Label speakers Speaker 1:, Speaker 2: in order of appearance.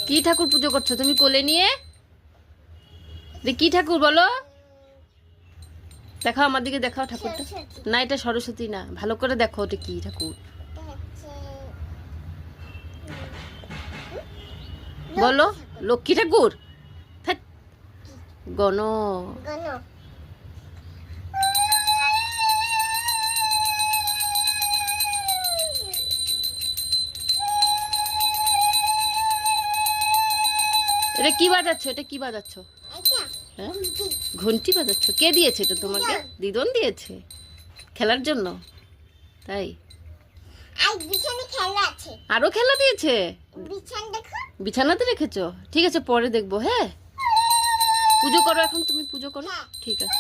Speaker 1: কি ঠাকুর পুজো করছো তুমি কোলে নিয়ে? কি ঠাকুর বলো? দেখাও আমার দিকে, দেখাও ঠাকুরটা। না এটা সরস্বতী না, ভালো করে দেখো ওটা কি ঠাকুর বলো। লক্ষ্মী ঠাকুর? গণ। এটা কি বাজাচ্ছ? এটা কি বাজাচ্ছ? হ্যাঁ, ঘন্টি বাজাচ্ছ? কে দিয়েছে এটা তোমাকে? দিদন দিয়েছে খেলার জন্য? তাই আরো খেলা দিয়েছে? বিছানাতে রেখেছো? ঠিক আছে পরে দেখবো। হ্যাঁ পুজো করো এখন, তুমি পুজো করো। ঠিক আছে।